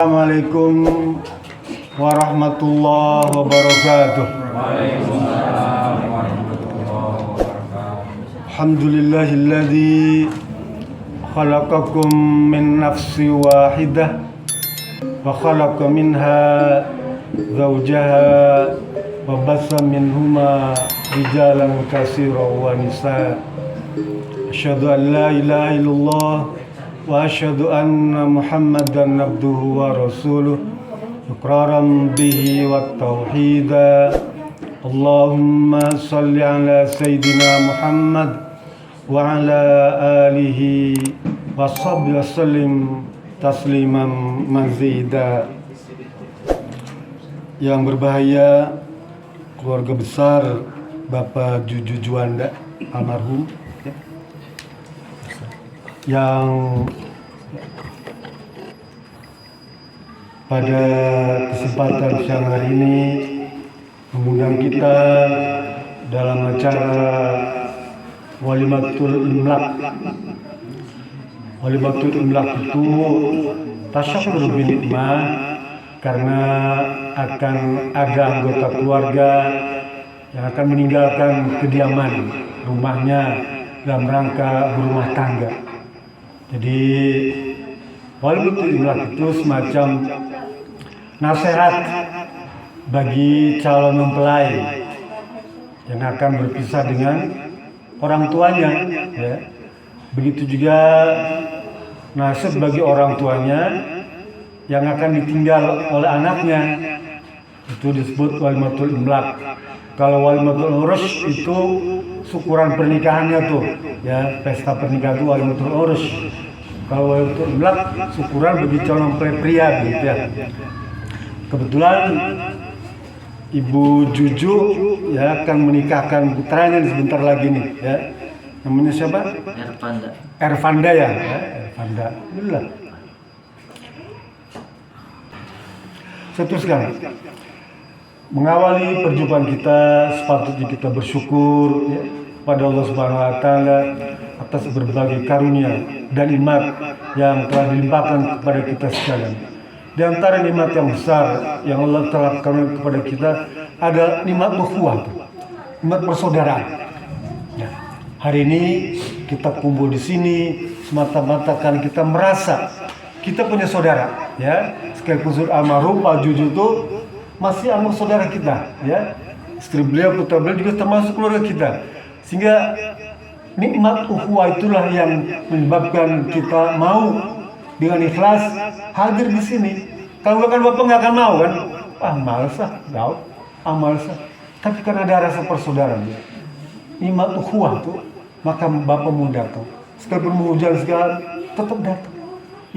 Assalamualaikum warahmatullahi wabarakatuh. Waalaikumsalam warahmatullahi wabarakatuh. Alhamdulillahilladzi khalaqakum min nafsin wahidah wa khalaqa minha zawjaha wa bassa minhuma rijalan katsiran wa nisaa. Asyhadu an la ilaha illallah wa asyhadu anna Muhammadan abduhu wa rasuluh iqraran bihi wa tauhida. Allahumma salli ala sayyidina Muhammad wa ala alihi wa sahbihi wa sallim tasliman mazida. Yang berbahagia keluarga besar Bapak Juju Juanda almarhum, yang pada kesempatan siang hari ini mengundang kita dalam acara Walimatul Imlaq. Walimatul Imlaq itu tasyakur bin nikmah, karena akan ada anggota keluarga yang akan meninggalkan kediaman rumahnya dalam rangka berumah tangga. Jadi Walimatul Imlaq itu semacam nasihat bagi calon mempelai yang akan berpisah dengan orang tuanya, ya. Begitu juga nasihat bagi orang tuanya yang akan ditinggal oleh anaknya, itu disebut Walimatul Imlaq. Kalau Walimatul Urus itu syukuran pernikahannya tuh, ya, pesta pernikahan itu Walimatul Urus. Kalau Walimatul Imlaq syukuran bagi calon mempelai pria, gitu ya. Kebetulan Ibu Juju ya akan menikahkan putranya sebentar lagi nih, ya. Namanya siapa? Ervanda. Ervanda, ya, Ervanda. Alhamdulillah. Saya teruskan. Mengawali perjumpaan kita, sepatutnya kita bersyukur, ya, pada Allah Subhanahu wa Ta'ala atas berbagai karunia dan nikmat yang telah dilimpahkan kepada kita sekalian. Di antara nikmat yang besar yang Allah telah karuniakan kepada kita ada nikmat ukhuwah, nikmat persaudaraan. Ya. Hari ini kita kumpul di sini semata-mata karena kita merasa kita punya saudara, ya. Sekalipun almarhum Pak Juju itu masih anak saudara kita, ya. Istri beliau, putra beliau juga termasuk keluarga kita. Sehingga nikmat ukhuwah itulah yang menyebabkan kita mau dengan ikhlas hadir di sini. Kalau bukan Bapak nggak akan mau kan? Males ah. Tapi karena ada rasa persaudaraan, nikmat ukhuwah itu, maka Bapak mau datang. Sekalipun mau hujan segala, tetap datang.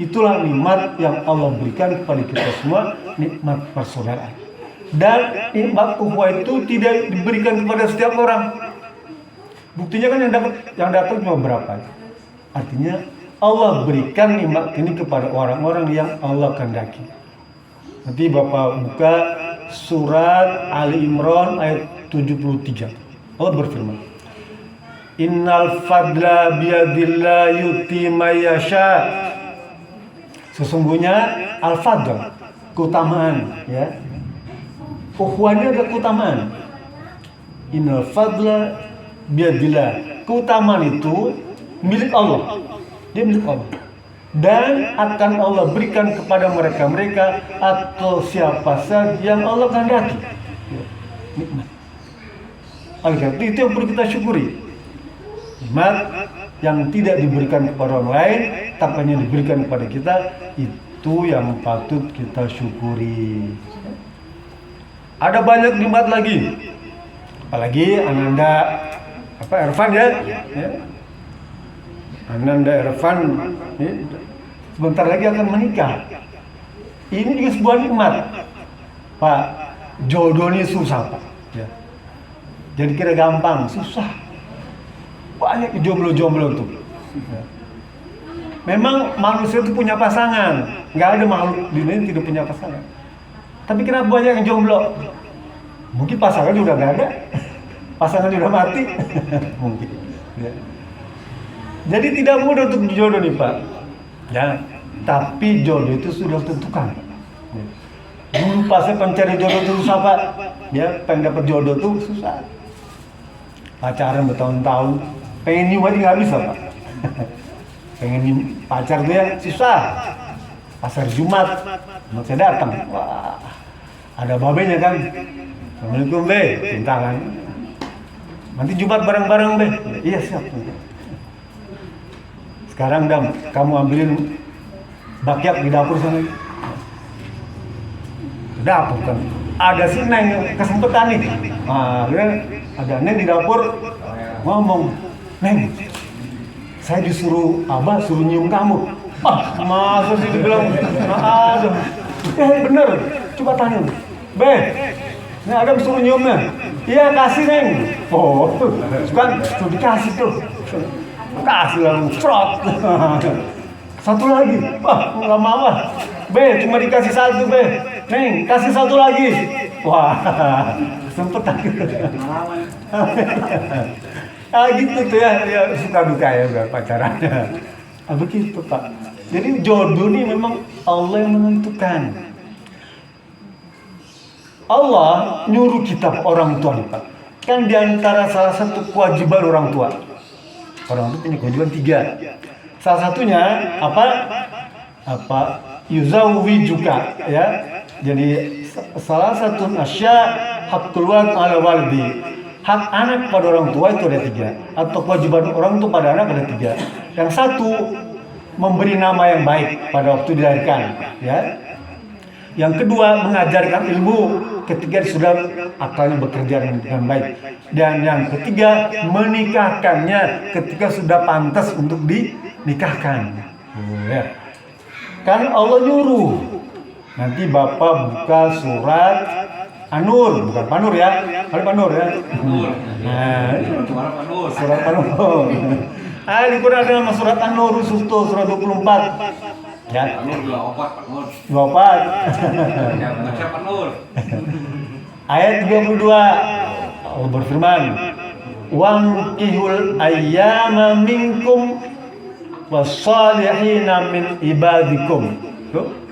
Itulah nikmat yang Allah berikan kepada kita semua, nikmat persaudaraan. Dan nikmat ukhuwah itu tidak diberikan kepada setiap orang. Buktinya kan yang datang cuma berapa? Artinya Allah berikan nikmat ini kepada orang-orang yang Allah kehendaki. Nanti Bapak buka surat Ali Imran ayat 73. Allah berfirman, Innal fadla biyadillah yuti mayasha. Sesungguhnya al-fadl, keutamaan, ya. Ukhuwahnya ada keutamaan. Innal fadla biyadillah. Keutamaan itu milik Allah. Dia milik Allah. Dan akan Allah berikan kepada mereka atau siapa saja yang Allah kehendaki. Nikmat. Oleh karena itu yang perlu kita syukuri. Nikmat yang tidak diberikan kepada orang lain, tapi hanya diberikan kepada kita, itu yang patut kita syukuri. Ada banyak nikmat lagi. Apalagi Ananda Ervan, ya. Ananda Ervan, ya, sebentar lagi akan menikah. Ini juga sebuah nikmat. Pak, jodoh ini susah, Pak. Ya. Jadi kira gampang, susah. Banyak jomblo-jomblo tuh. Ya. Memang manusia itu punya pasangan. Nggak ada makhluk di dunia yang tidak punya pasangan. Tapi kenapa banyak yang jomblo? Mungkin pasangan sudah nggak ada. Pasangan sudah mati. Mungkin. Ya. Jadi tidak mudah untuk jodoh nih, Pak. Ya, tapi jodoh itu sudah tentukan. Dulu pas saya pencari jodoh itu susah Pak, ya pengen dapat jodoh tuh susah. Pacaran bertahun-tahun, pengen nyium aja nggak bisa Pak. Pengen nyium pacar tuh ya susah. Pasar Jumat, saya datang, wah ada babenya kan. Assalamualaikum Be, cinta kan. Nanti Jumat bareng-bareng Be. Iya siap. Sekarang Dam, kamu ambilin bakyak di dapur sana. Dapur kan. Ada si Neng kesempatan nih. Nah, ada Neng di dapur ngomong, Neng, saya disuruh Abah suruh nyium kamu. Ah, masa sih dibilang, nah, aduh. Bener, coba tanya. Be, ini Adam suruh nyiumnya. Iya kasih Neng. Oh, kan sudah dikasih tuh. Kasih lalu frot. Satu lagi, wah nggak mau ah. Be, cuma dikasih satu Be. Neng, kasih satu lagi. Wah, sempet takut. Ah gitu tuh ya suka duka ya pacarannya. Ah, begitu Pak. Jadi jodoh ini memang Allah yang menentukan. Allah nyuruh kita orang tua nih Pak. Kan diantara salah satu kewajiban orang tua. Orang tua punya kewajiban 3. Salah satunya apa yuzawi juga ya. Jadi salah satu asya hakul walad ala walidi. Hak anak pada orang tua itu ada 3, atau kewajiban orang tua pada anak ada 3. Yang satu memberi nama yang baik pada waktu dilahirkan, ya. Yang kedua mengajarkan ilmu ketika sudah akalnya bekerja dengan baik. Dan yang ketiga menikahkannya ketika sudah pantas untuk dinikahkan. Ya. Kan Allah nyuruh. Nanti Bapak buka surat An-Nur, bukan Panur ya. Kali Panur ya. Nah, surat Panur. Di Quran ada nama surat An-Nur khusus tuh, surat 24. Ya. Panur 24. 24. Baca Panur. Ayat 32. Allah berfirman, "Wankihul ayyama minkum wassalihina min ibadikum." Tuh.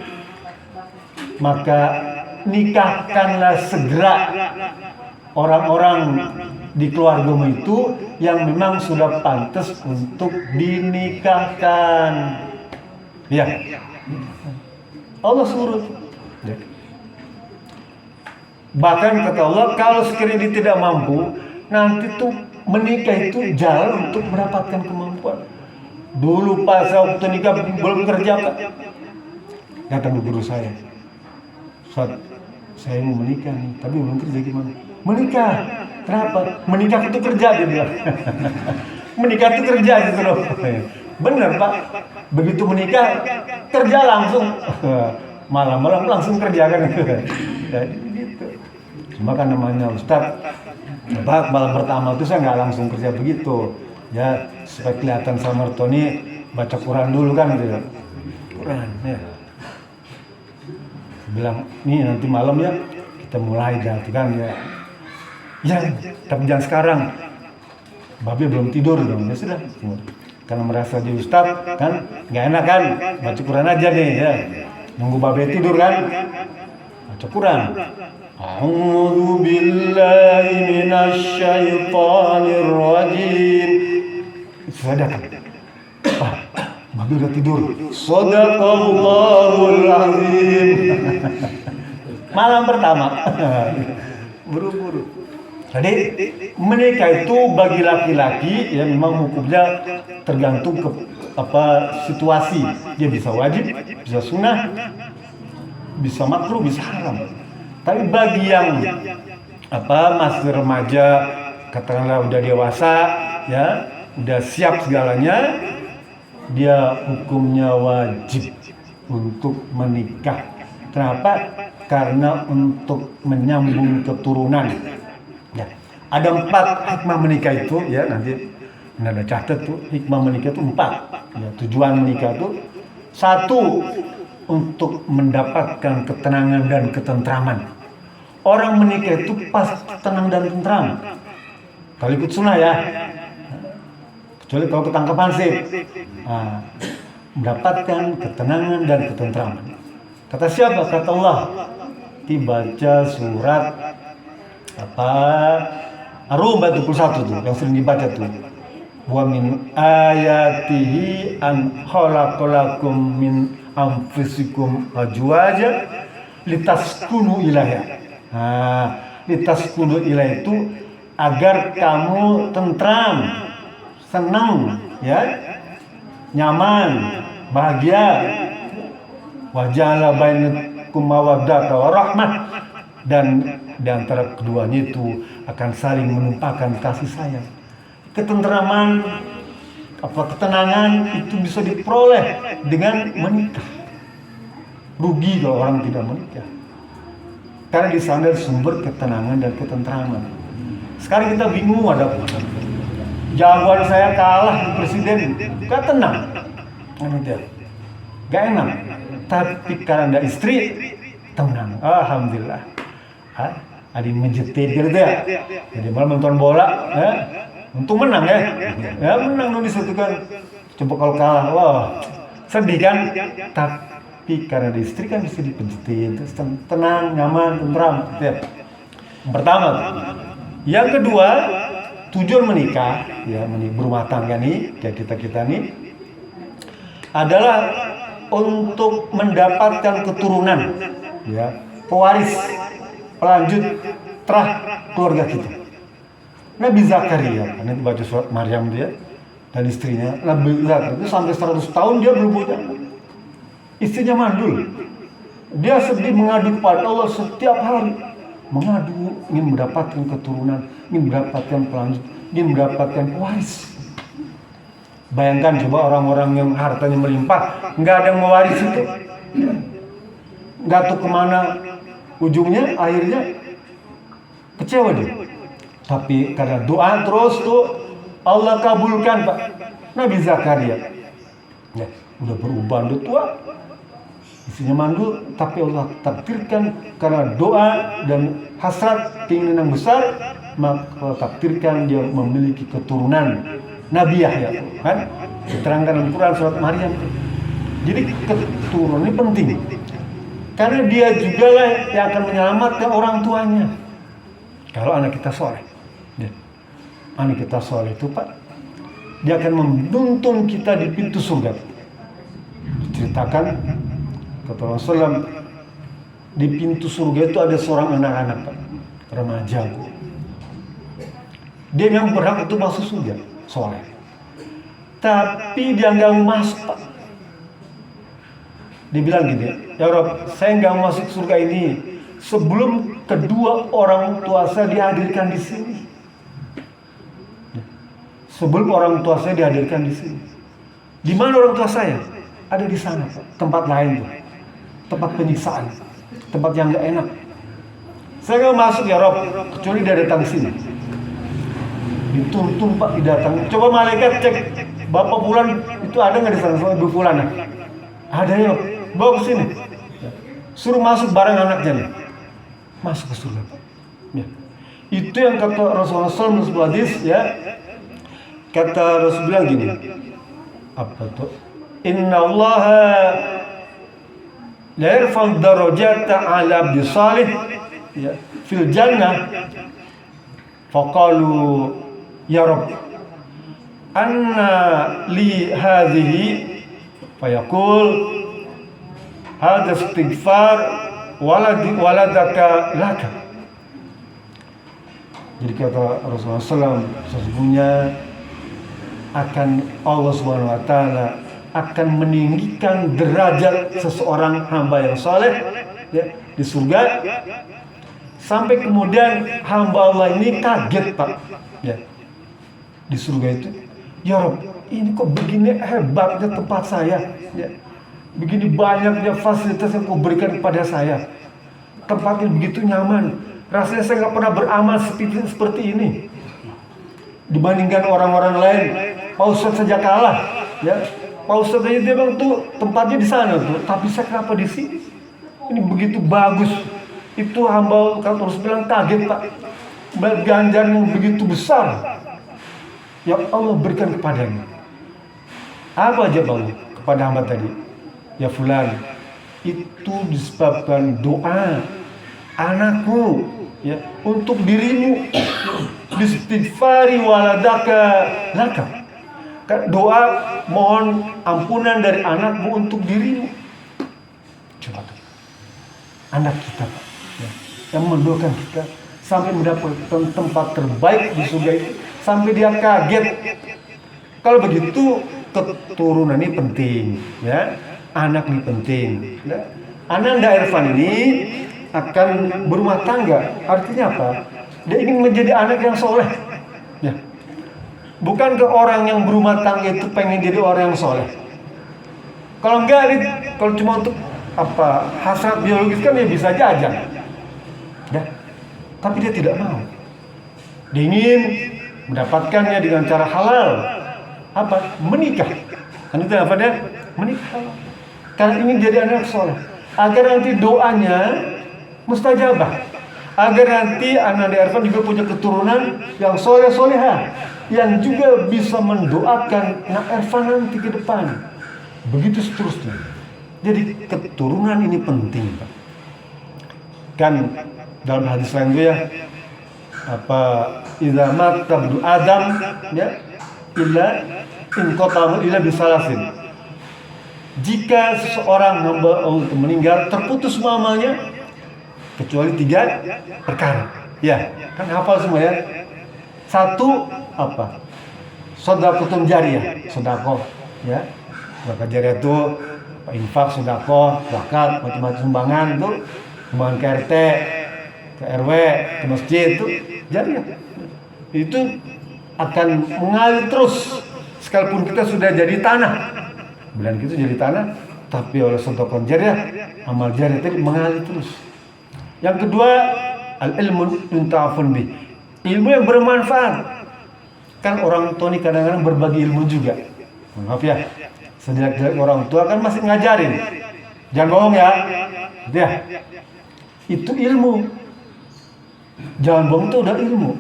Maka nikahkanlah segera orang-orang di keluargamu itu yang memang sudah pantas untuk dinikahkan. Ya, Allah suruh. Bahkan kata Allah, kalau sekiranya dia tidak mampu, nanti tuh menikah itu jalan untuk mendapatkan kemampuan. Dulu pas waktu nikah belum kerja Pak, datang ke guru saya. Saat saya mau menikah nih, tapi belum kerja gimana? Menikah. Kenapa? Menikah itu kerja dia bilang. Menikah itu kerja gitu loh. Bener Pak. Begitu menikah kerja langsung. Malam-malam langsung kerja kan. Jadi gitu. Cuma kan namanya Ustadz, malam pertama itu saya nggak langsung kerja begitu. Ya supaya kelihatan sama Tony baca Quran dulu kan gitu. Quran ya. Bilang, nih nanti malam ya kita mulai kan ya. Ya, tapi jangan sekarang. Babe belum tidur dong. Ya sudah. Karena merasa jadi Ustadz kan nggak enak kan, baca Quran aja nih ya. Nunggu Babe tidur kan, baca Quran. A'udzu billahi minasyaitonir rajim. Sudah kan? Babe udah tidur. Shadaqallahul azim. Malam pertama. Buru-buru. Jadi menikah itu bagi laki-laki ya memang hukumnya tergantung ke situasi. Dia bisa wajib, bisa sunnah, bisa makruh, bisa haram. Tapi bagi yang masih remaja, katakanlah udah dewasa, ya udah siap segalanya, dia hukumnya wajib untuk menikah. Kenapa? Karena untuk menyambung keturunan. Ya. Ada 4 hikmah menikah itu, ya nanti ada catat tuh hikmah menikah itu 4. Ya, tujuan menikah itu 1 untuk mendapatkan ketenangan dan ketentraman. Orang menikah itu pasti tenang dan tentram. Kalau ikut sunnah ya. Kecuali kalau ketangkep hansip. Nah, mendapatkan ketenangan dan ketentraman. Kata siapa? Kata Allah. Dibaca surat Ar-Rum ayat 21 tuh, yang sering dibaca tuh. Wa min ayatihi an khalaqalakum min anfusikum azwaja litaskunu ilaiha. Nah, litaskunu ilaiha itu agar kamu tentram, senang, ya, nyaman, bahagia. Wa ja'ala bainakum mawaddata wa rahmah, dan di antara keduanya itu akan saling menumpahkan kasih sayang. Ketentraman, ketenangan itu bisa diperoleh dengan menikah. Rugi kalau orang tidak menikah. Karena di sana sumber ketenangan dan ketentraman. Sekarang kita bingung ada apa? Jawaban saya kalah di presiden, gak tenang. Gak enak. Tapi karena ada istri, tenang. Alhamdulillah. Ada menjetir gitu ya. Jadi malam nonton bola, ya. Untung menang ya. Ya menang dong disitu kan. Coba kalau kalah, wah sedih kan. Tapi karena ada istri kan bisa dipenjetin, terus tenang, nyaman, tentram. Ya. Yang pertama. Yang kedua, tujuan menikah, ya berumah tangga nih, kayak kita nih, adalah untuk mendapatkan keturunan, ya, pewaris, pelanjut terah keluarga kita. Nabi Zakaria, karena dibaca surat Maryam dia dan istrinya, Nabi Zakaria itu sampai 100 tahun dia belum punya. Istrinya mandul. Dia sedih mengadu kepada Allah setiap hari. Mengadu, ingin mendapatkan keturunan, ingin mendapatkan pelanjut, ingin mendapatkan pewaris. Bayangkan coba orang-orang yang hartanya melimpah, nggak ada yang mewaris itu, nggak tahu kemana ujungnya, akhirnya kecewa dia. Tapi karena doa terus tuh Allah kabulkan Pak. Nabi Zakaria, ya udah berubah, udah tua, istrinya mandul, tapi Allah takdirkan karena doa dan hasrat keinginan yang besar, maka Allah takdirkan dia memiliki keturunan Nabi Yahya, kan? Diterangkan dalam Quran surat Maryam. Jadi keturunan ini penting, karena dia juga lah yang akan menyelamatkan orang tuanya. Kalau anak kita soleh, ya. Anak kita soleh itu Pak, dia akan menuntun kita di pintu surga. Diceritakan kata Rasulullah, di pintu surga itu ada seorang anak-anak Pak, remaja. Dia yang berhak itu masuk surga, soleh. Tapi dia nggak mau masuk Pak. Dia bilang gini, ya Rob, saya nggak mau masuk surga ini sebelum kedua orang tua saya dihadirkan di sini. Sebelum orang tua saya dihadirkan di sini. Di mana orang tua saya? Ada di sana Pak. Tempat lain tuh. Tempat penyiksaan, tempat yang nggak enak. Saya nggak masuk ya Rob, kecuali dia datang sini. Dituntun Pak, didatang. Coba malaikat cek, Bapak Fulan itu ada nggak di sana sama Ibu Fulan? Ada ya, bawa ke sini. Suruh masuk bareng anaknya nih. Masuk ke surga Pak. Ya. Itu yang kata Rasulullah SAW sebuah hadis, ya. Kata Rasul bilang gini, apa tuh? Inna Allah la yarfa'u darajata 'ala abdi salih, ya, fil jannah. Faqalu ya Rabb, anna li hadhihi, fayaqul hadha istighfar waladaka laka. Jadi kata Rasulullah SAW, sesungguhnya akan Allah Subhanahu wa taala akan meninggikan derajat seseorang hamba yang saleh, ya, di surga, sampai kemudian hamba Allah ini kaget Pak, ya, di surga itu, ya Rob, ini kok begini hebatnya tempat saya, ya, begini banyaknya fasilitas yang kau berikan kepada saya, tempatnya begitu nyaman, rasanya saya nggak pernah beramal seperti ini dibandingkan orang-orang lain. Pak Ustadz saja kalah, ya. Pak Ustadz aja dia bilang tuh tempatnya di sana tuh, tapi saya kenapa di sini? Ini begitu bagus. Itu hamba kalau terus bilang kaget Pak, ganjaran yang begitu besar yang Allah berikan kepadanya. Apa aja Bang kepada hamba tadi? Ya Fulan, itu disebabkan doa anakmu ya untuk dirimu, istighfari waladaka laka. Doa mohon ampunan dari anakmu untuk dirimu. Coba tuh, anak kita Pak, ya, yang mendoakan kita sampai mendapatkan tempat terbaik di surga itu, sampai dia kaget. Kalau begitu keturunan ini penting, ya, anak ini penting. Ya. Ananda Irfan ini akan berumah tangga, artinya apa? Dia ingin menjadi anak yang soleh. Ya. Bukan ke orang yang berumah tangga itu pengen jadi orang yang soleh. Kalau enggak, kalau cuma untuk apa hasrat biologis kan dia bisa aja. Ya. Tapi dia tidak mau. Dia ingin mendapatkannya dengan cara halal. Apa? Menikah. Kan itu apa dia? Menikah. Karena ingin jadi anak soleh. Agar nanti doanya mustajabah. Agar nanti Ananda Irfan juga punya keturunan yang soleh-soleha, yang juga bisa mendoakan anak Irfan nanti ke depan. Begitu seterusnya. Jadi keturunan ini penting, Pak. Kan dalam hadis lain itu ya, apa idza mata ibnu Adam ya illa in qatamu illa bisalasin. Jika seseorang hamba Allah meninggal, terputus amalnya kecuali 3 perkara. Ya, kan hafal semua ya. 1 apa? Shadaqatun jariyah, sedekah ya. Sedekah jariyah itu infak, sedekah, zakat, macam-macam sumbangan itu, sumbangan ke RT, ke RW, ke masjid itu jariyah. Itu akan mengalir terus sekalipun kita sudah jadi tanah. Bilang gitu jadi tanah, tapi oleh sedekah jariyah, amal jariyah itu mengalir terus. Yang kedua, al-ilmu yuntafun bih. Ilmu yang bermanfaat. Kan orang tua ini kadang-kadang berbagi ilmu juga. Maaf ya, sejak orang tua kan masih ngajarin. Jangan bohong ya. Gitu ya. Itu ilmu. Jangan bohong itu udah ilmu.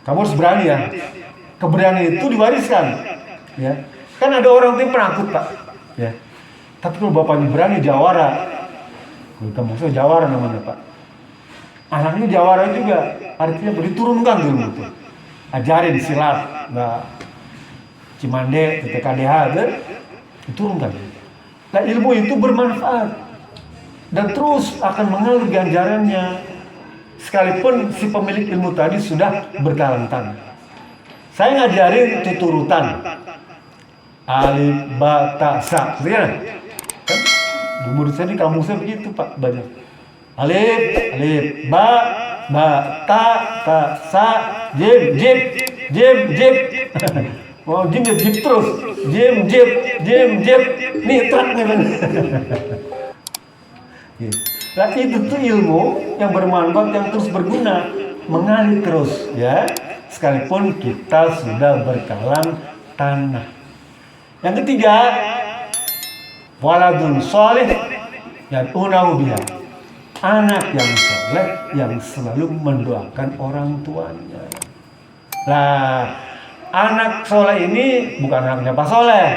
Kamu harus berani ya. Keberanian itu diwariskan. Ya. Kan ada orang yang penakut Pak. Ya. Tapi kalau bapaknya berani jawara. Kamu maksudnya jawara namanya Pak. Anaknya jawara juga. Artinya diturunkan ilmu itu. Ajarin silat. Nah, Cimande, TTKDH kan diturunkan. Nah ilmu itu bermanfaat dan terus akan mengalir ganjarannya sekalipun si pemilik ilmu tadi sudah berkalantang. Saya ngajarin tuturutan alif ba ta sa, kan? Menurut saya di kamusnya begitu Pak, banyak alif ba ta sa jim mau jim terus jim nih trak nih kan. Nah itu tuh ilmu yang bermanfaat, yang terus berguna, mengalir terus ya sekalipun kita sudah berkalang tanah. Yang ketiga, waladun soleh dan unahu biha, anak yang soleh yang selalu mendoakan orang tuanya. Nah anak soleh ini bukan anaknya Pak Soleh.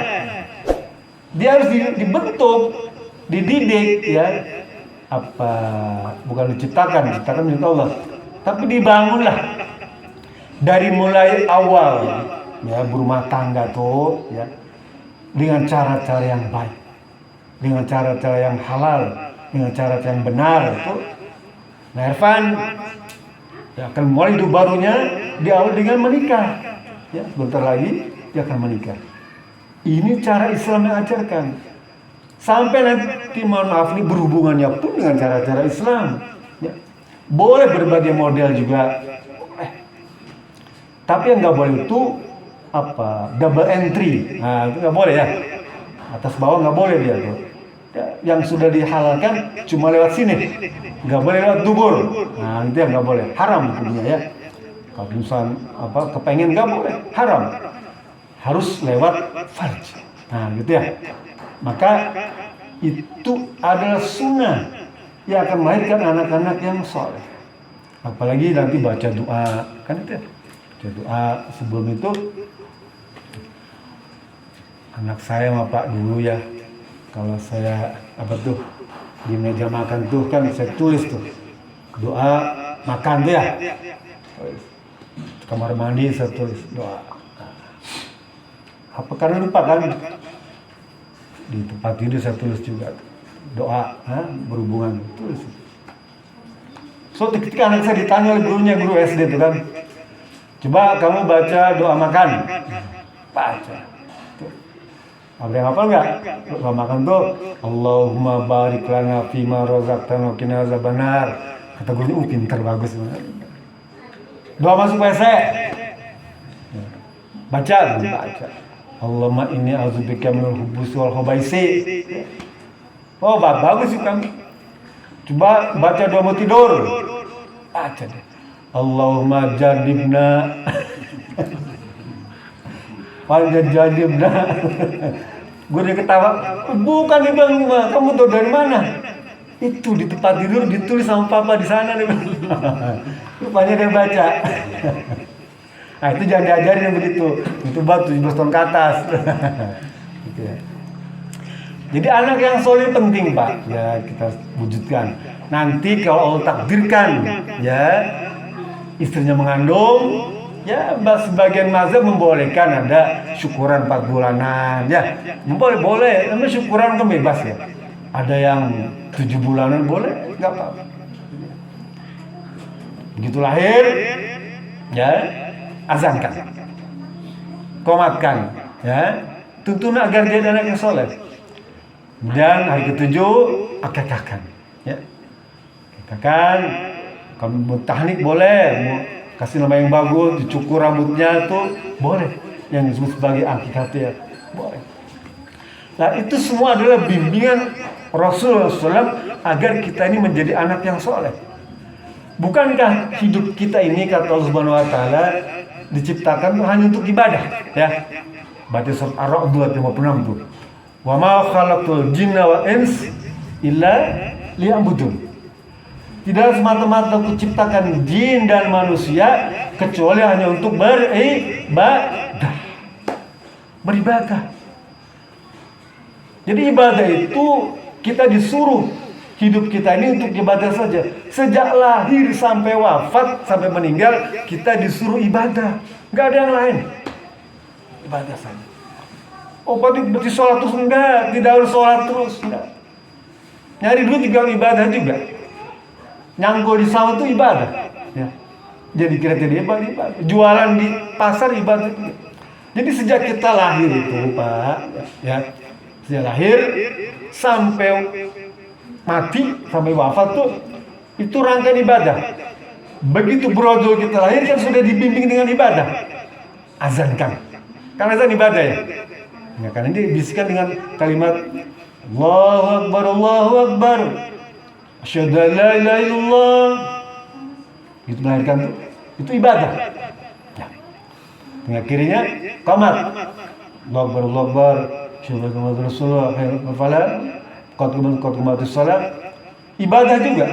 Dia harus dibentuk, dididik ya. Apa bukan diciptakan milik Allah. Tapi dibangunlah dari mulai awal ya berumah tangga tuh ya dengan cara-cara yang baik. Dengan cara-cara yang halal, dengan cara-cara yang benar itu. Nah, Irfan ya, akan mulai hidup barunya diawali dengan menikah. Ya, sebentar lagi dia akan menikah. Ini cara Islam yang ajarkan. Sampai nanti mohon maaf ini berhubungannya pun dengan cara-cara Islam. Ya. Boleh berbagai model juga. Tapi yang nggak boleh itu apa? Double entry. Nah itu nggak boleh ya. Atas bawah nggak boleh dia tuh. Ya, yang sudah dihalalkan cuma lewat sini. Nggak boleh lewat dubur. Nah itu yang nggak boleh. Haram hukumnya ya. Kalau misalnya apa kepengen nggak boleh, haram. Harus lewat farj. Nah gitu ya. Maka itu adalah sunnah yang akan melahirkan anak-anak yang soleh. Apalagi nanti baca doa, kan itu ya. Baca doa sebelum itu. Anak saya sama Pak dulu ya, Kalau saya di meja makan tuh kan saya tulis tuh doa makan tuh ya. Kamar mandi saya tulis doa. Apa karena lupa kan? Di tempat tidur saya tulis juga doa berhubungan tulis. So ketika anak saya ditanya oleh gurunya, guru SD itu kan, coba kamu baca doa makan. Baca. Ada yang hafal nggak? Doa makan tuh Allahumma barik lana fima razaqtana wa qina azabannar. Kata gurunya, pintar bagus. Doa masuk WC. Baca. Allahumma inni a'udzubika minal khubuthi wal khabaisi. Oh, bagus sih kamu. Coba baca doa mau tidur. Baca deh. Allahumma jadibna. Jadibna. Gue udah ketawa. Bukan nih bang, kamu tahu dari mana? Itu di tempat tidur ditulis sama papa di sana nih. Rupanya dia baca. Nah itu jangan diajarin yang begitu. Itu batu 17 tahun ke atas. Gitu ya. Jadi anak yang soleh penting Pak. Ya kita wujudkan. Nanti kalau Allah takdirkan ya istrinya mengandung, ya sebagian mazhab membolehkan ada syukuran 4 bulanan. Ya boleh. Namanya syukuran kan bebas ya. Ada yang 7 bulanan boleh, nggak apa-apa. Begitu lahir, ya azankan, komatkan, ya tuntun agar dia anak yang soleh. Dan hari ke-7 akekahkan, ya akekahkan. Kalau mau tahnik boleh, mau kasih nama yang bagus, dicukur rambutnya tuh boleh, yang disebut sebagai akikah ya boleh. Nah itu semua adalah bimbingan Rasulullah SAW agar kita ini menjadi anak yang soleh. Bukankah hidup kita ini kata Allah Subhanahu Wa Taala diciptakan hanya untuk ibadah, ya? Baca surat Ar-Ra'd 56 tuh. Wa ma khalaqtul jinna wal ins illa liya'budun. Tidak semata-mata kuciptakan jin dan manusia kecuali hanya untuk beribadah. Jadi ibadah itu kita disuruh hidup kita ini untuk ibadah saja. Sejak lahir sampai wafat, sampai meninggal, kita disuruh ibadah. Nggak ada yang lain. Ibadah saja. Oh, berarti sholat terus? Enggak. Tidak harus sholat terus. Enggak. Nyari duit juga ibadah juga. Nyangkul di sawah itu ibadah. Ya. Jadi kira-kira ibadah. Jualan di pasar ibadah. Jadi sejak kita lahir itu, Pak, ya, sejak lahir sampai mati, sampai wafat tuh itu rangkaian ibadah. Begitu berodol kita lahir kan sudah dibimbing dengan ibadah. Azankan. Karena azan ibadah ya. Ya karena ini bisikan dengan kalimat Allahu Akbar, Allahu Akbar. Asyhadu an la ilaha illallah. Itu melahirkan tuh. Itu ibadah. Ya. Dengan kirinya qamat. Allahu Akbar, Allahu Akbar. Asyhadu anna Muhammadar Rasulullah. Qad salat. Ibadah juga.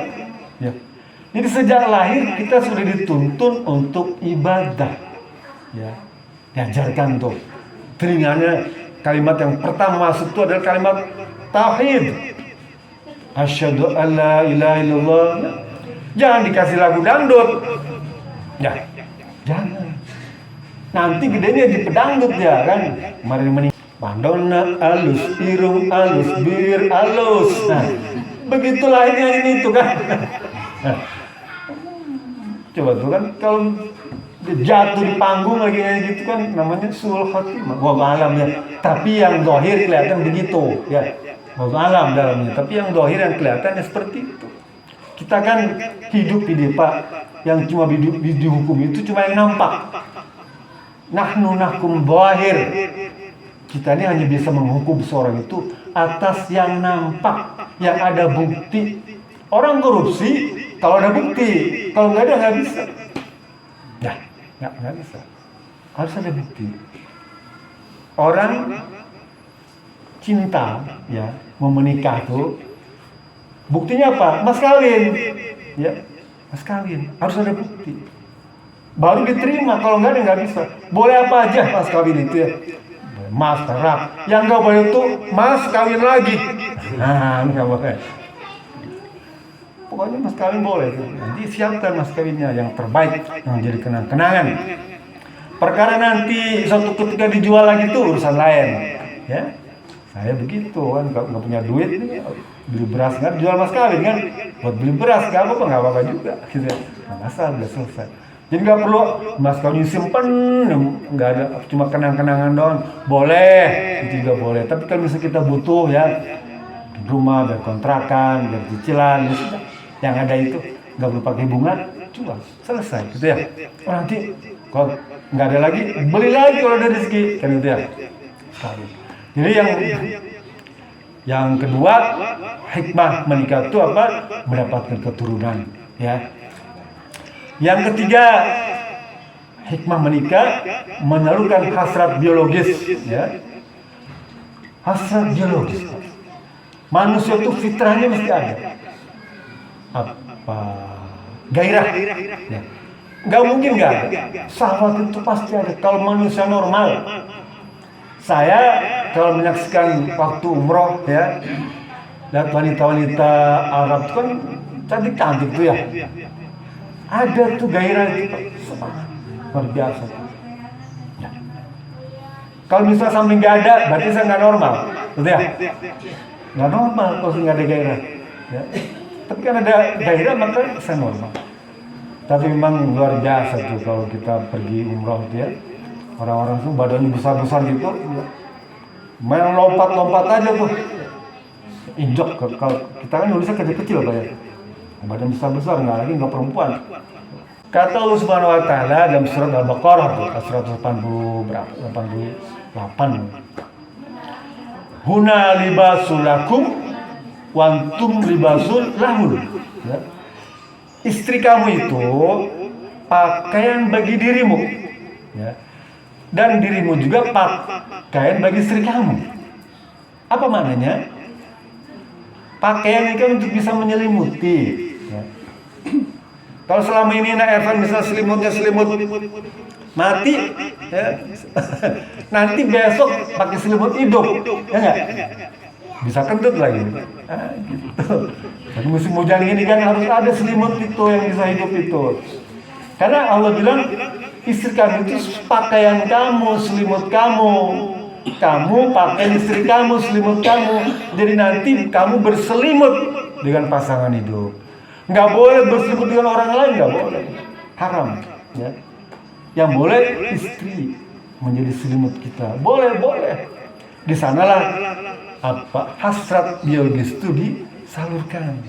Ya. Jadi sejak lahir kita sudah dituntun untuk ibadah. Ya. Diajarkan tuh. Telinganya kalimat yang pertama masuk itu adalah kalimat tauhid. Asyhadu an la ilaha illallah. Jangan dikasih lagu dangdut. Ya. Jangan. Nanti gedenya di pedangdut ya kan. Kemarin menikah. Pandona alus, irung alus, bibir alus. Nah, begitulah ini itu kan. Nah, coba tuh kan kalau jatuh di panggung lagi kayak gitu kan namanya suul khatimah. Wallahu alam ya. Tapi yang zahir kelihatan begitu ya. Wallahu alam dalamnya. Tapi yang zahir yang kelihatan seperti itu. Kita kan hidup ini Pak, yang cuma dihukum itu cuma yang nampak. Nahnu nahkum zahir. Kita ini hanya bisa menghukum seorang itu atas yang nampak, yang ada bukti. Orang korupsi kalau ada bukti, kalau nggak ada nggak bisa. Ya, nggak bisa. Harus ada bukti. Orang cinta, ya, mau menikah tuh, buktinya apa? Mas kawin, ya, mas kawin. Harus ada bukti. Baru diterima. Kalau nggak ada nggak bisa. Boleh apa aja mas kawin itu ya. Mas perak. Yang nggak boleh tuh mas kawin lagi. Nah, nggak boleh. Pokoknya mas kawin boleh tuh. Nanti siapkan mas kawinnya yang terbaik, yang menjadi kenang-kenangan. Perkara nanti suatu ketika dijual lagi tuh urusan lain, ya. Saya begitu kan, nggak punya duit nih, beli beras kan, jual mas kawin kan, buat beli beras nggak apa-apa juga, gitu. Nggak masalah, udah selesai. Jadi nggak perlu mas kawin simpen, nggak ada, cuma kenang-kenangan doang. Boleh, itu juga boleh. Tapi kalau misalnya kita butuh ya, rumah, biar kontrakan, biar cicilan, ya sudah. Yang ada itu nggak perlu pakai bunga, jual, selesai, gitu ya. Oh, nanti kalau nggak ada lagi, beli lagi kalau ada rezeki, kan gitu ya. Jadi yang kedua, hikmah menikah itu apa? Mendapatkan keturunan, ya. Yang ketiga, hikmah menikah menyalurkan hasrat biologis, ya. Hasrat biologis. Manusia itu fitrahnya mesti ada. Apa? Gairah. Ya. Nggak mungkin nggak ada. Syahwat itu pasti ada. Kalau manusia normal. Saya kalau menyaksikan waktu umroh ya, lihat wanita-wanita Arab itu kan cantik-cantik tuh ya. Ada tuh gairah itu, luar biasa. Ya. Kalau misalnya sampai nggak ada, berarti saya nggak normal, betul ya? Nggak normal kalau nggak ada gairah. Ya. Tapi kan ada gairah maka saya normal. Tapi memang luar biasa tuh kalau kita pergi umroh ya. Orang-orang tuh badannya besar-besar gitu, ya. Main lompat-lompat aja tuh, injok. Kalau kita kan nulisnya kecil-kecil Pak ya, badan besar-besar, nggak perempuan. Kata Allah Subhanahu Wa Taala dalam surat Al-Baqarah tuh, 180 berapa? 88. Huna libasul lakum, wantum libasul lahun. Ya. Istri kamu itu pakaian bagi dirimu, ya. Dan dirimu juga pakaian bagi istri kamu. Apa maknanya? Pakaian itu untuk bisa menyelimuti. Ya. Kalau selama ini Nak Ervan misalnya selimutnya selimut mati, ya. Nanti besok pakai selimut hidup, ya nggak? Bisa kentut lagi. Ah, gitu. Tapi musim hujan ini kan harus ada selimut itu yang bisa hidup itu. Karena Allah bilang istri kamu itu pakaian kamu, selimut kamu. Kamu pakai istri kamu, selimut kamu. Jadi nanti kamu berselimut dengan pasangan hidup. Nggak boleh berselimut dengan orang lain, nggak boleh. Haram. Ya. Yang boleh istri menjadi selimut kita. Boleh. Di sanalah apa hasrat biologis itu disalurkan.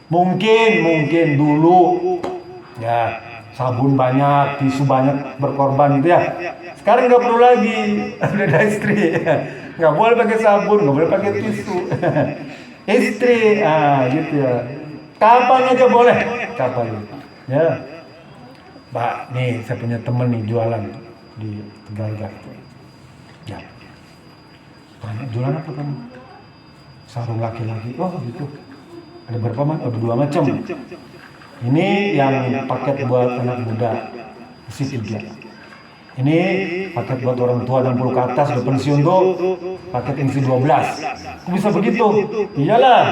Mungkin dulu ya sabun banyak, tisu banyak berkorban gitu ya. Sekarang nggak perlu lagi, ada istri. Nggak boleh pakai sabun, nggak boleh pakai tisu. Istri, gitu ya. Kapan aja boleh, kapan. Ya, Pak, nih saya punya temen nih jualan di Tegal. Ya, jualan apa kamu? Sarung laki-laki. Oh gitu. Ada berapa macam? Ada 2 macam. Ini yang paket buat anak muda, isi 3. Ini paket buat orang tua 60 ke atas, udah pensiun tuh, paket isi 12. Kok bisa begitu? Iyalah,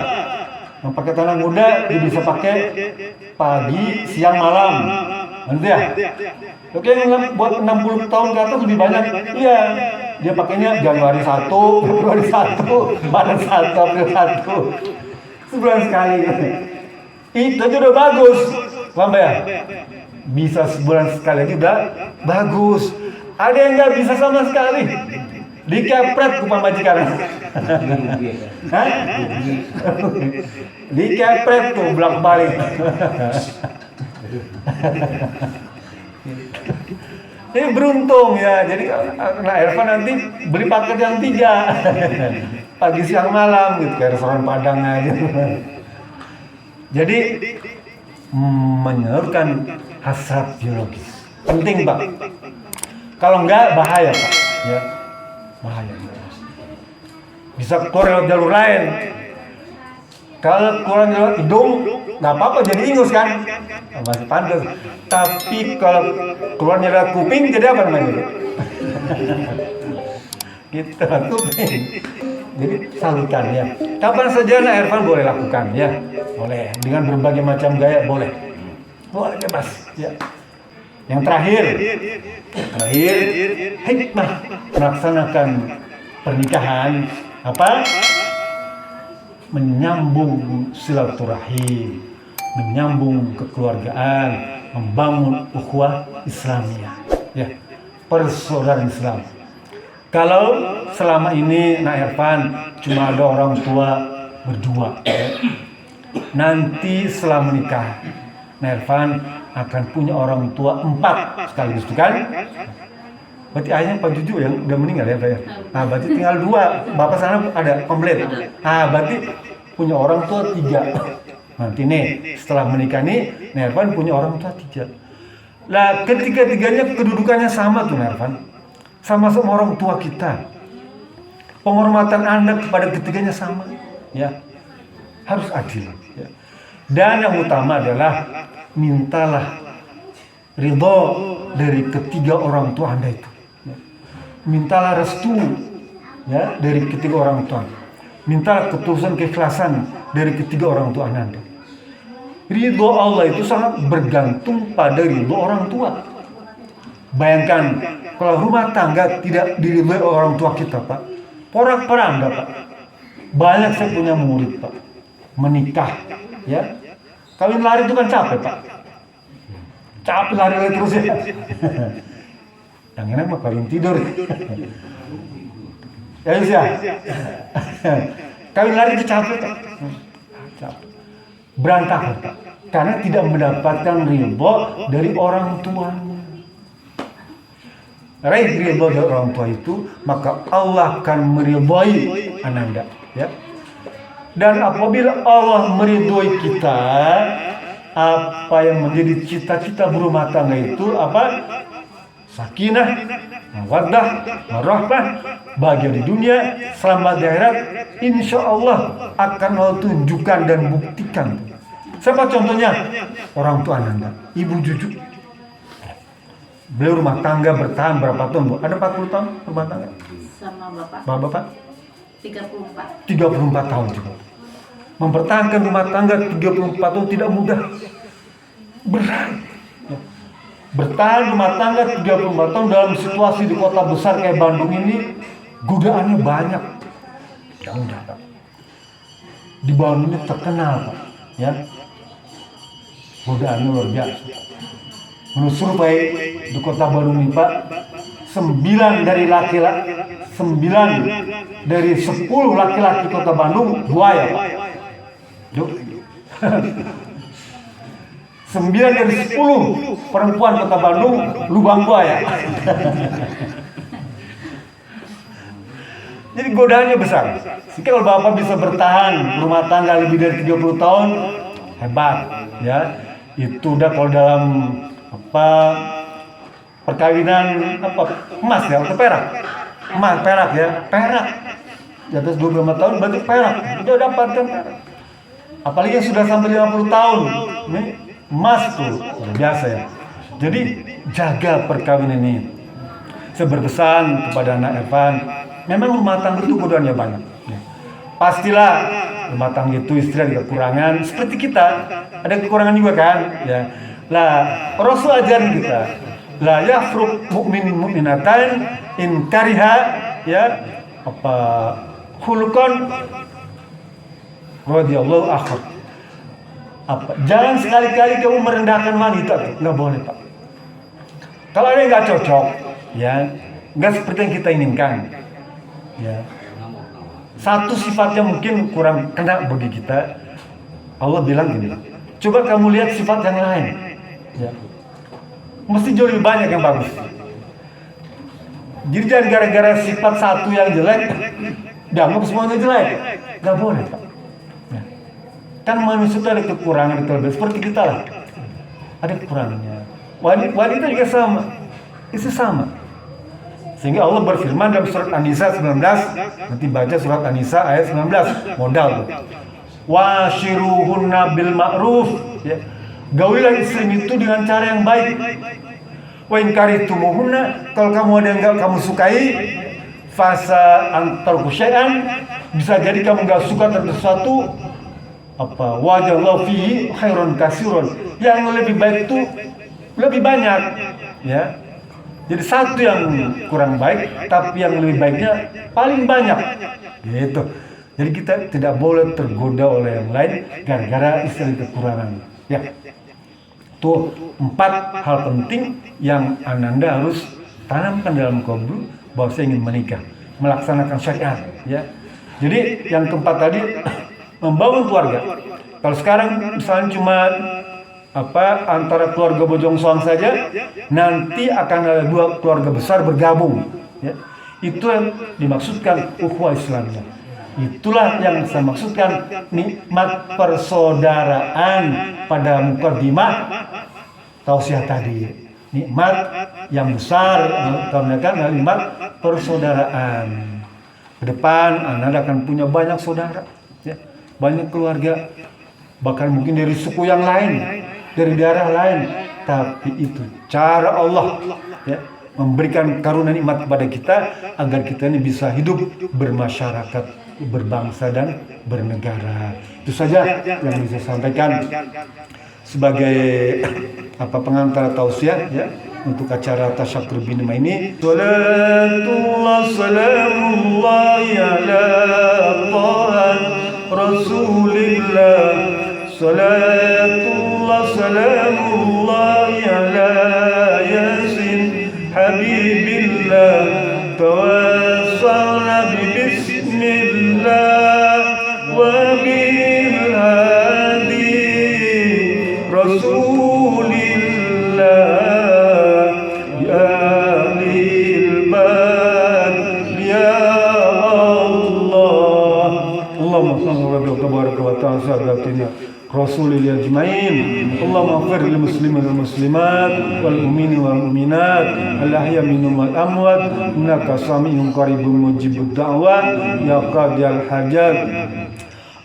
yang paket anak muda dia bisa pakai pagi, siang, malam. Nanti ya? Oke, yang buat 60 tahun ke atas lebih banyak. Iya, dia pakainya Januari 1, Februari 1, Maret 1, April 1. Sebulan sekali. Itu aja udah bagus, paham ya? Bisa sebulan sekali aja udah bagus. Ada yang nggak bisa sama sekali, dikepret kupang majikan. Hah? Dikepret tuh bolak-balik. Ini beruntung ya. Jadi Nak Ervan nanti beli paket yang 3, pagi siang malam gitu, kayak restoran Padang aja. Jadi menyalurkan hasrat biologis penting Pak. Kalau enggak bahaya Pak, ya bahaya. Bisa keluar lewat jalur lain. Kalau keluar lewat hidung nggak apa-apa, jadi ingus kan, masih pantas. Tapi kalau keluarnya lewat kuping jadi apa namanya? Gitu, kuping. Jadi salutan ya. Kapan saja Nak Ervan boleh lakukan ya, boleh dengan berbagai macam gaya boleh bebas ya. Yang terakhir hikmah melaksanakan pernikahan apa? Menyambung silaturahim, menyambung kekeluargaan, membangun ukhuwah Islamiyah ya, persaudaraan Islam. Kalau selama ini Nak Ervan cuma ada orang tua berdua ya. Nanti setelah menikah Nak Ervan akan punya orang tua 4 sekaligus, kan? Berarti ayahnya Pak Juju yang udah meninggal ya, Pak ya? Nah, berarti tinggal 2. Bapak sana ada komplit. Nah, berarti punya orang tua 3. Nanti nih, setelah menikah nih, Nak Ervan punya orang tua 3. Lah, ketiga-tiganya kedudukannya sama tuh, Nak Ervan. Sama-sama orang tua kita. Penghormatan Anda kepada ketiganya sama, ya. Harus adil, ya. Dan yang utama adalah mintalah ridho dari ketiga orang tua Anda itu. Mintalah restu ya dari ketiga orang tua. Mintalah ketulusan keikhlasan dari ketiga orang tua Anda. Ridho Allah itu sangat bergantung pada ridho orang tua. Bayangkan kalau rumah tangga tidak diridhoi orang tua kita, Pak. Porak-poranda, Pak. Banyak saya punya murid, Pak. Menikah, ya. Kawin lari itu kan capek, Pak. Capek lari-lari terus ya. Yang enak mah kawin tidur. Ya bisa. Kawin lari itu capek, Pak. Capek. Berantakan, Pak. Karena tidak mendapatkan ridho dari orang tuanya. Raih ridho dari orang tua itu, maka Allah akan meridhoi Ananda, ya. Dan apabila Allah meridhoi kita, apa yang menjadi cita-cita berumah tangga itu apa? Sakinah, mawaddah, warahmah, bahagia di dunia, selamat di akhirat. Insya Allah akan Allah tunjukkan dan buktikan. Siapa contohnya? Orang tua Ananda, Ibu Juju. Beliau rumah tangga bertahan berapa tahun, Bu? Ada 40 tahun rumah tangga? Sama Bapak? Bapak? 34 tahun juga. Mempertahankan rumah tangga 34 tahun tidak mudah. Berat. Bertahan rumah tangga 34 tahun dalam situasi di kota besar kayak Bandung ini, godaannya banyak. Tidak mudah, Pak. Di Bandung ini terkenal, Pak. Ya. Godaannya luar biasa. Menurut survei di kota Bandung ini, Pak, 9 dari 10 laki-laki kota Bandung buaya, Pak. 9 dari 10 perempuan kota Bandung lubang buaya. Jadi godaannya besar. Jika kalau Bapak bisa bertahan rumah tangga lebih dari 30 tahun, hebat, ya. Itu udah kalau dalam perkawinan emas ya, atau perak. Emas, perak ya, perak. Di atas 25 tahun berarti perak. Udah dapatkan perak. Apalagi yang sudah sampai 50 tahun. Ini emas tuh, udah biasa ya. Jadi jaga perkawinan ini. Saya berpesan kepada Nak Ervan, memang rumah tangga itu godaannya banyak. Ya. Pastilah rumah tangga itu istri ada kekurangan. Seperti kita, ada kekurangan juga kan. Ya. Lah, Rasul ajaran kita, la yafruq mu'min mu'minatan in kariha ya khuluqan radhiyallahu akhir. Jangan sekali-kali kamu merendahkan wanita, nggak boleh, Pak. Kalau ada yang nggak cocok, ya nggak seperti yang kita inginkan, ya. Satu sifatnya mungkin kurang kena bagi kita. Allah bilang gini, coba kamu lihat sifat yang lain, ya. Mesti jauh lebih banyak yang bagus. Jadi jangan gara-gara sifat satu yang jelek, dianggap semuanya jelek, nggak boleh, Pak. Kan manusia itu ada kekurangan, kelebihan seperti kita lah, ada kekurangannya. Wanita juga sama, itu sama. Sehingga Allah berfirman dalam surat An-Nisa 19, nanti baca surat An-Nisa ayat 19, modal tuh. Washiruhunna bil ma'ruf, ya. Gaulilah istri itu dengan cara yang baik. Wa in karitumuhunna, kalau kamu ada yang enggak kamu sukai, fasa antar syai'an, bisa jadi kamu nggak suka terhadap sesuatu, wajah Allah fihi khairun kasirun, yang lebih baik itu lebih banyak, ya. Jadi satu yang kurang baik, tapi yang lebih baiknya paling banyak, gitu. Jadi kita tidak boleh tergoda oleh yang lain gara-gara istilah kekurangan, ya. Tuh 4 hal penting yang Ananda harus tanamkan dalam kalbu bahwa saya ingin menikah, melaksanakan syariat, ya. Jadi yang keempat tadi membangun keluarga. Kalau sekarang misalnya cuma antara keluarga bojong soang saja, nanti akan ada 2 keluarga besar bergabung, ya. Itu yang dimaksudkan ukhuwah Islamiyah. Itulah yang saya maksudkan nikmat persaudaraan pada mukadimah tausiah tadi. Nikmat yang besar, karena nikmat persaudaraan. Ke depan Anda akan punya banyak saudara, ya, banyak keluarga, bahkan mungkin dari suku yang lain, dari daerah lain. Tapi itu cara Allah, ya, memberikan karunia nikmat kepada kita agar kita ini bisa hidup bermasyarakat, berbangsa dan bernegara. Itu saja yang bisa saya sampaikan sebagai pengantar tausiah, ya, untuk acara Tasyakur Binima ini. Salatullah salamullah ala Taha Rasulillah. Salatullah salamullah ala Yasin Habibillah. Tawassalna bi bismillah wa bil hadi Rasulillah. Rasulillah ajma'in. Allahumma ighfir lil muslimin wal muslimat wal mu'minin wal mu'minat al ahya minhum wal amwat innaka sami'un qaribun mujibud da'wat ya qadiyal hajat.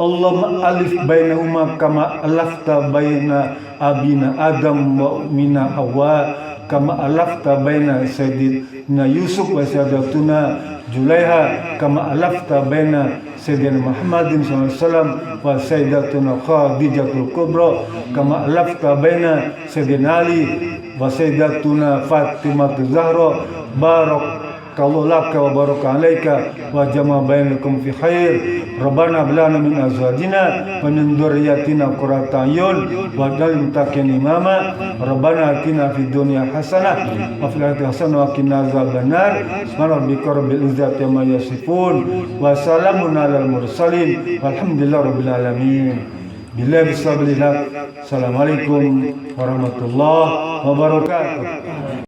Allahumma alif bainahuma kama alafta baina abina Adam wa ummina Hawa, kama alafta baina sayyidina Yusuf wa sayyidatuna Julaiha, kama alafta baina Sayyidina Muhammadin SAW wa Sayyidatuna Khadijatul Kubra, kama alafta baina Sayyidina Ali wa Sayyidatuna Fatimatul Zahra. Barakallahu laka wa baraka alaika wa jama bainakum fi khair. Rabbana hablana min azwajina wa min dhurriyyatina qurrata a'yun waj'alna lil muttaqina imama. Rabbana atina fid dunya hasanah wa fil akhirati hasanah wa qina adzabannar. Subhana rabbika rabbil izzati amma yasifun wa salamun alal mursalin walhamdulillahi rabbil alamin. Billahi bisabilillah. Assalamualaikum warahmatullahi wabarakatuh.